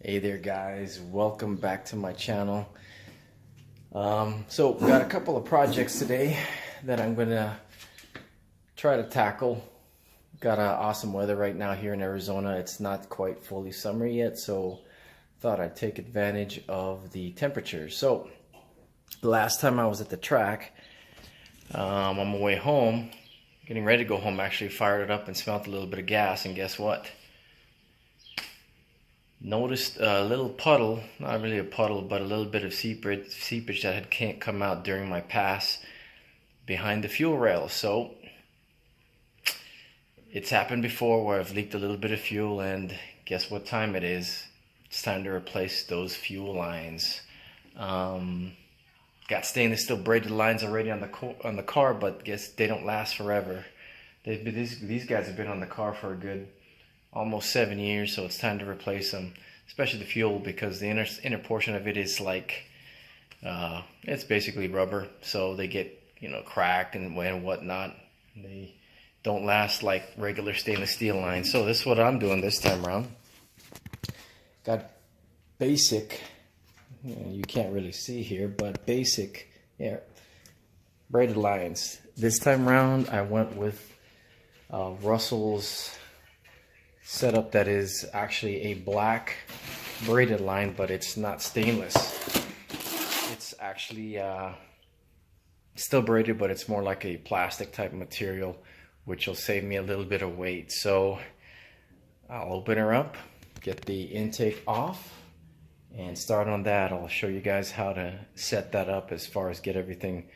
Hey there guys, welcome back to my channel. So we got a couple of projects today that I'm gonna try to tackle. Got awesome weather right now here in Arizona. It's not quite fully summer yet, so thought I'd take advantage of the temperatures. So the last time I was at the track, on my way home, getting ready to go home, actually fired it up and smelled a little bit of gas, and guess what? Noticed a little puddle, not really a puddle, but a little bit of seepage that had come out during my pass behind the fuel rail. So it's happened before where I've leaked a little bit of fuel, and guess what time it is? It's time to replace those fuel lines. Got stainless steel braided lines already on the car, but guess they don't last forever. These guys have been on the car for a good almost 7 years, so it's time to replace them, especially the fuel, because the inner portion of it is like it's basically rubber, so they get cracked and whatnot. They don't last like regular stainless steel lines. So this is what I'm doing this time around. Got basic, you can't really see here, but basic braided lines. This time around I went with Russell's setup that is actually a black braided line, but it's not stainless. It's actually still braided, but it's more like a plastic type material, which will save me a little bit of weight. So I'll open her up, get the intake off, and start on that. I'll show you guys how to set that up as far as get everything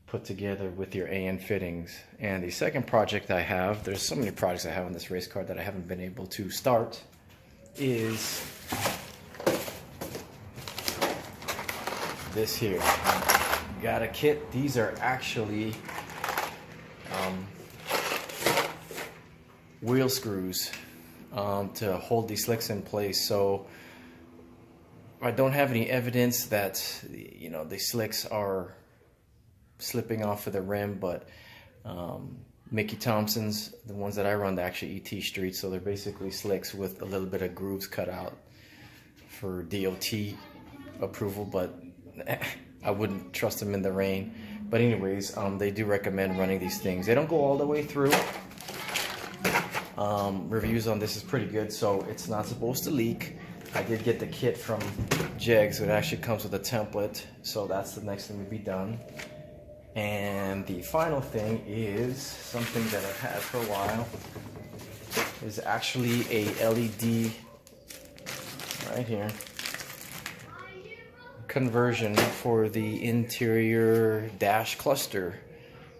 put together with your AN fittings. And the second project I have, there's so many projects I have on this race car that I haven't been able to start, is this here. Got a kit. These are actually wheel screws to hold these slicks in place. So I don't have any evidence that the slicks are slipping off of the rim, but Mickey Thompson's, the ones that I run, they're actually ET Street, so they're basically slicks with a little bit of grooves cut out for DOT approval, but I wouldn't trust them in the rain. But anyways, they do recommend running these things. They don't go all the way through. Reviews on this is pretty good, so it's not supposed to leak. I did get the kit from Jegs. It actually comes with a template, so that's the next thing to be done. And the final thing is something that I've had for a while. Is actually a LED right here conversion for the interior dash cluster.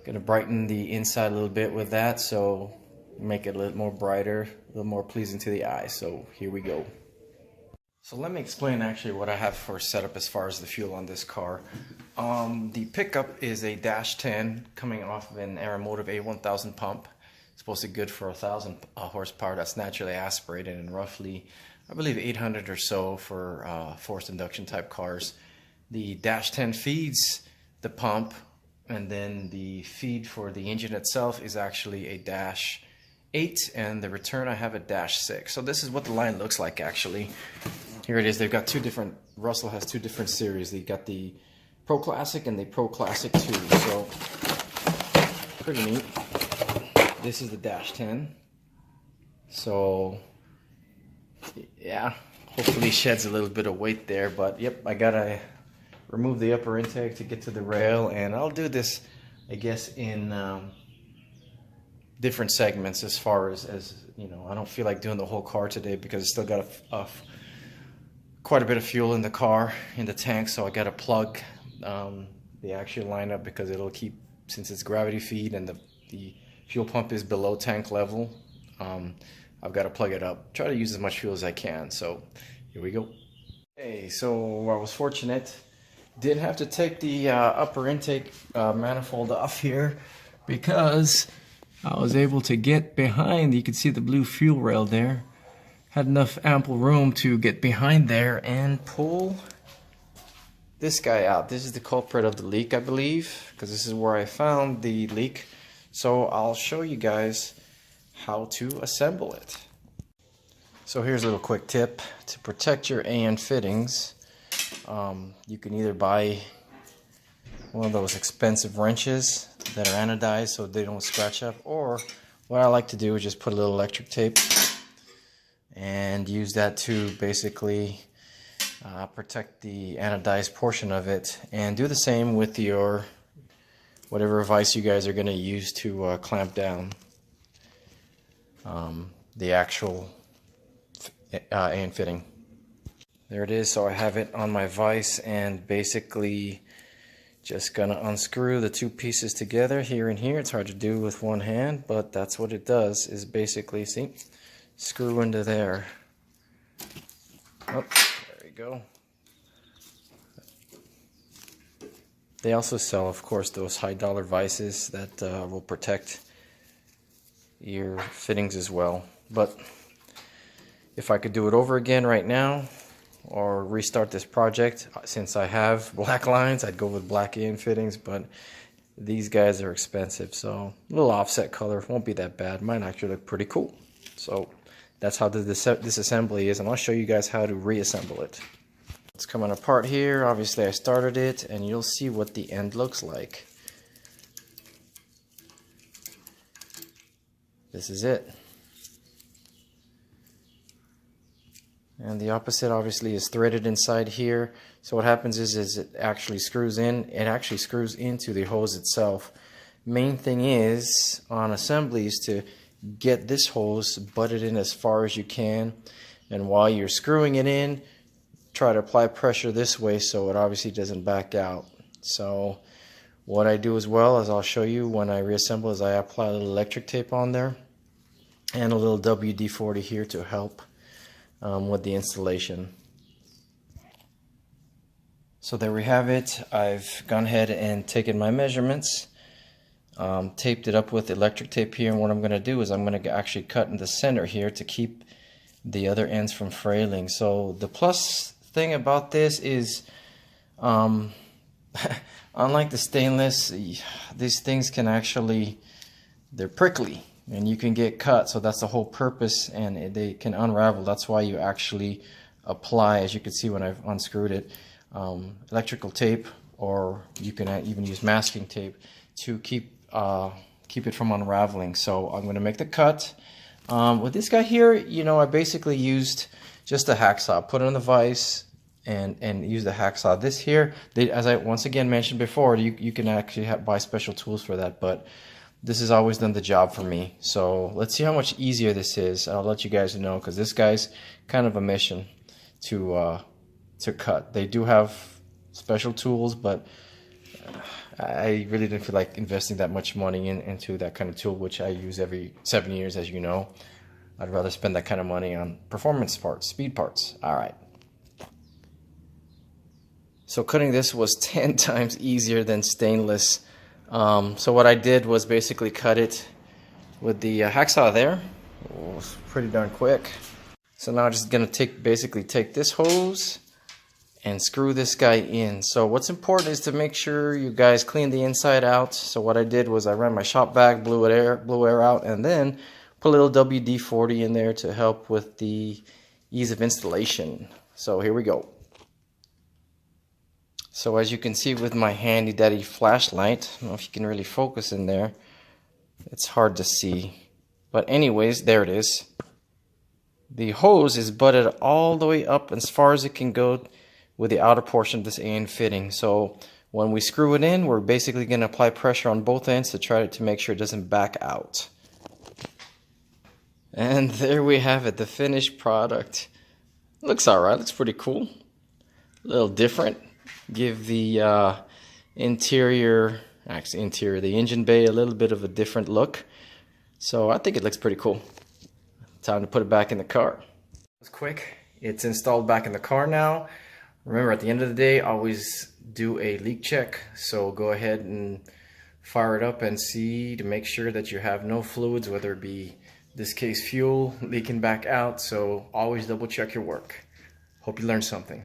Gonna brighten the inside a little bit with that, so make it a little more brighter, a little more pleasing to the eye. So here we go. So let me explain actually what I have for setup as far as the fuel on this car. The pickup is a Dash 10 coming off of an Aeromotive A1000 pump. It's supposed to be good for 1,000 horsepower. That's naturally aspirated, and roughly, I believe, 800 or so for forced induction type cars. The Dash 10 feeds the pump, and then the feed for the engine itself is actually a Dash 8, and the return I have a Dash 6. So this is what the line looks like actually. Here it is. They've got two different, Russell has two different series. They got the Pro Classic and the Pro Classic 2. So pretty neat. This is the Dash 10. So yeah, hopefully sheds a little bit of weight there, but yep, I gotta remove the upper intake to get to the rail, and I'll do this, I guess, in different segments as far as I don't feel like doing the whole car today because it's still got quite a bit of fuel in the car, in the tank, so I got to plug the actual lineup, because it'll keep, since it's gravity feed and the fuel pump is below tank level, I've got to plug it up, try to use as much fuel as I can. So here we go. Okay, so I was fortunate, didn't have to take the upper intake manifold off here, because I was able to get behind, you can see the blue fuel rail there, had enough ample room to get behind there and pull this guy out. This is the culprit of the leak, I believe, because this is where I found the leak. So I'll show you guys how to assemble it. So here's a little quick tip to protect your AN fittings. You can either buy one of those expensive wrenches that are anodized so they don't scratch up, or what I like to do is just put a little electric tape and use that to basically protect the anodized portion of it, and do the same with your whatever vise you guys are going to use to clamp down the actual AN fitting. There it is. So I have it on my vise, and basically just gonna unscrew the two pieces together here and here. It's hard to do with one hand, but that's what it does, is basically, see, screw into there. Oh, there we go. They also sell, of course, those high-dollar vices that will protect your fittings as well. But if I could do it over again right now, or restart this project, since I have black lines, I'd go with black AN fittings, but these guys are expensive, so a little offset color won't be that bad. Might actually look pretty cool. So that's how this assembly is, and I'll show you guys how to reassemble it. It's coming apart here. Obviously I started it, and you'll see what the end looks like. This is it. And the opposite obviously is threaded inside here. So what happens is it actually screws in. It actually screws into the hose itself. Main thing is on assemblies to get this hose butted in as far as you can. And while you're screwing it in, try to apply pressure this way so it obviously doesn't back out. So what I do as well, as I'll show you when I reassemble, is I apply a little electric tape on there and a little WD-40 here to help with the installation. So there we have it. I've gone ahead and taken my measurements, taped it up with electric tape here, and what I'm going to do is I'm going to actually cut in the center here to keep the other ends from frailing. So the plus thing about this is, unlike the stainless, these things can actually, they're prickly and you can get cut, so that's the whole purpose, and they can unravel. That's why you actually apply, as you can see when I've unscrewed it, electrical tape, or you can even use masking tape to keep it from unraveling. So I'm going to make the cut. With this guy here, you know, I basically used just a hacksaw, put it on the vise, and use the hacksaw. This here, as I once again mentioned before, you can actually buy special tools for that, but this has always done the job for me. So let's see how much easier this is. I'll let you guys know, because this guy's kind of a mission to cut. They do have special tools, but I really didn't feel like investing that much money into that kind of tool, which I use every 7 years, as you know. I'd rather spend that kind of money on performance parts, speed parts. All right. So cutting this was 10 times easier than stainless. So what I did was basically cut it with the hacksaw there. It was pretty darn quick. So now I'm just going to basically take this hose and screw this guy in. So what's important is to make sure you guys clean the inside out. So what I did was I ran my shop vac, blew air out, and then put a little WD-40 in there to help with the ease of installation. So here we go. So as you can see with my handy dandy flashlight, I don't know if you can really focus in there. It's hard to see. But anyways, there it is. The hose is butted all the way up as far as it can go with the outer portion of this AN fitting. So when we screw it in, we're basically going to apply pressure on both ends to try to make sure it doesn't back out. And there we have it, the finished product. Looks alright, looks pretty cool. A little different. Give the the engine bay a little bit of a different look. So I think it looks pretty cool. Time to put it back in the car. It's quick. It's installed back in the car now. Remember, at the end of the day, always do a leak check. So go ahead and fire it up and see to make sure that you have no fluids, whether it be, in this case, fuel leaking back out. So always double check your work. Hope you learned something.